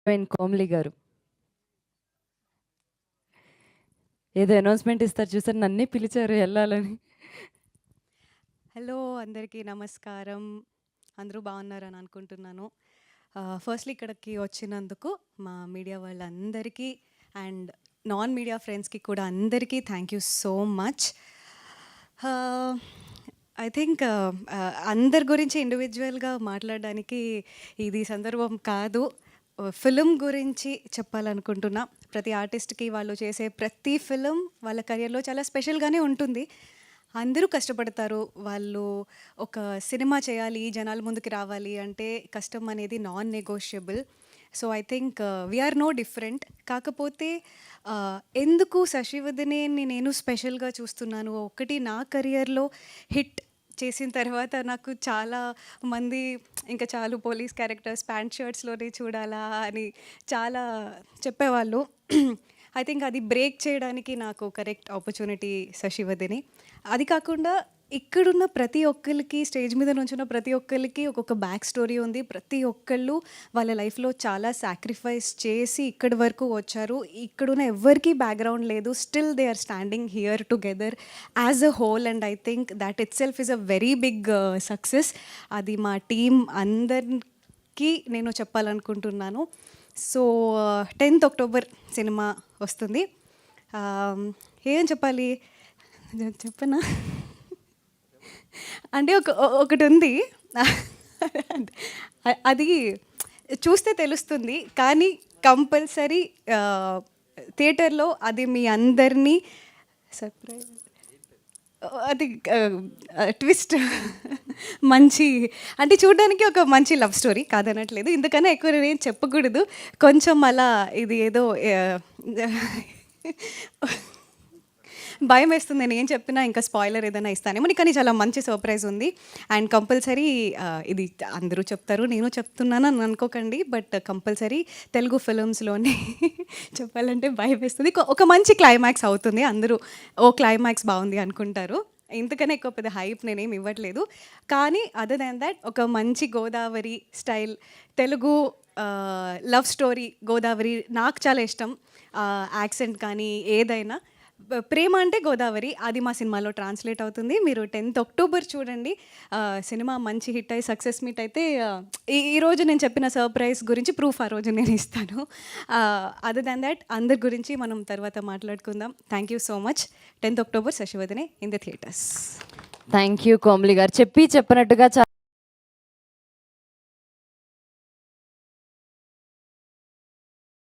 Heroine Komali గారు ఏదో announcement ఇస్తారు చూసారు, నన్నే పిలిచారు వెళ్ళాలని. హలో అందరికీ నమస్కారం. అందరూ బాగున్నారని అనుకుంటున్నాను. ఫస్ట్లీ ఇక్కడికి వచ్చినందుకు మా మీడియా వాళ్ళందరికీ అండ్ నాన్ మీడియా ఫ్రెండ్స్కి కూడా అందరికీ thank you so much. I think అందరి గురించి ఇండివిజువల్గా మాట్లాడడానికి ఇది సందర్భం కాదు. ఫిలిం గురించి చెప్పాలనుకుంటున్నా. ప్రతి ఆర్టిస్ట్కి వాళ్ళు చేసే ప్రతి ఫిలిం వాళ్ళ కెరియర్లో చాలా స్పెషల్గానే ఉంటుంది. అందరూ కష్టపడతారు. వాళ్ళు ఒక సినిమా చేయాలి, జనాల ముందుకు రావాలి అంటే కష్టం అనేది non negotiable. So I think we are no different. కాకపోతే ఎందుకు శశివదనేని నేను స్పెషల్గా చూస్తున్నాను, ఒకటి నా కెరియర్లో హిట్ చేసిన తర్వాత నాకు చాలా మంది ఇంకా చాలు పోలీస్ క్యారెక్టర్స్ ప్యాంట్ షర్ట్స్లోనే చూడాలా అని చాలా చెప్పేవాళ్ళు. ఐ థింక్ అది బ్రేక్ చేయడానికి నాకు కరెక్ట్ ఆపర్చునిటీ శశివదనే. అది కాకుండా ఇక్కడున్న ప్రతి ఒక్కరికి, స్టేజ్ మీద నుంచున్న ప్రతి ఒక్కరికి ఒక్కొక్క బ్యాక్ స్టోరీ ఉంది. ప్రతి ఒక్కళ్ళు వాళ్ళ లైఫ్లో చాలా సాక్రిఫైస్ చేసి ఇక్కడి వరకు వచ్చారు. ఇక్కడున్న ఎవ్వరికీ బ్యాక్గ్రౌండ్ లేదు. Still they are standing here together as a whole and I think that itself is a very big success. అది మా టీం అందరికీ నేను చెప్పాలనుకుంటున్నాను. సో 10th అక్టోబర్ సినిమా వస్తుంది. ఏం చెప్పాలి చెప్పనా అంటే ఒకటి ఉంది. అది చూస్తే తెలుస్తుంది, కానీ కంపల్సరీ థియేటర్లో అది మీ అందరినీ సర్ప్రైజ్. అది ట్విస్ట్ మంచి అంటే చూడడానికి ఒక మంచి లవ్ స్టోరీ కాదనట్లేదు. ఇందుకన్నా ఎక్కువ నేను చెప్పకూడదు. కొంచెం అలా ఇది ఏదో భయం వేస్తుంది. నేను ఏం చెప్పినా ఇంకా స్పాయిలర్ ఏదైనా ఇస్తానేమో, కానీ చాలా మంచి సర్ప్రైజ్ ఉంది. అండ్ కంపల్సరీ ఇది అందరూ చెప్తారు, నేను చెప్తున్నాను అని అనుకోకండి, బట్ కంపల్సరీ తెలుగు ఫిలిమ్స్లోనే చెప్పాలంటే భయం వేస్తుంది. ఒక మంచి క్లైమాక్స్ అవుతుంది. అందరూ ఓ క్లైమాక్స్ బాగుంది అనుకుంటారు. ఇంతకన్నా ఎక్కువ పెద్ద హైప్ నేనేం ఇవ్వట్లేదు. కానీ అదర్ దాన్ దాట్ ఒక మంచి Godavari style Telugu love story. Godavari నాకు చాలా ఇష్టం. యాక్సెంట్ కానీ ఏదైనా ప్రేమ అంటే గోదావరి, అది మా సినిమాలో ట్రాన్స్లేట్ అవుతుంది. మీరు 10th అక్టోబర్ చూడండి. సినిమా మంచి హిట్ అయ్యి సక్సెస్ మీట్ అయితే ఈరోజు నేను చెప్పిన సర్ప్రైజ్ గురించి ప్రూఫ్ ఆ రోజు నేను ఇస్తాను. అదర్ దాన్ దాట్ అందరి గురించి మనం తర్వాత మాట్లాడుకుందాం. Thank you so much. 10th October Sasivadane in the theatres. Thank you Komali గారు. చెప్పి చెప్పనట్టుగా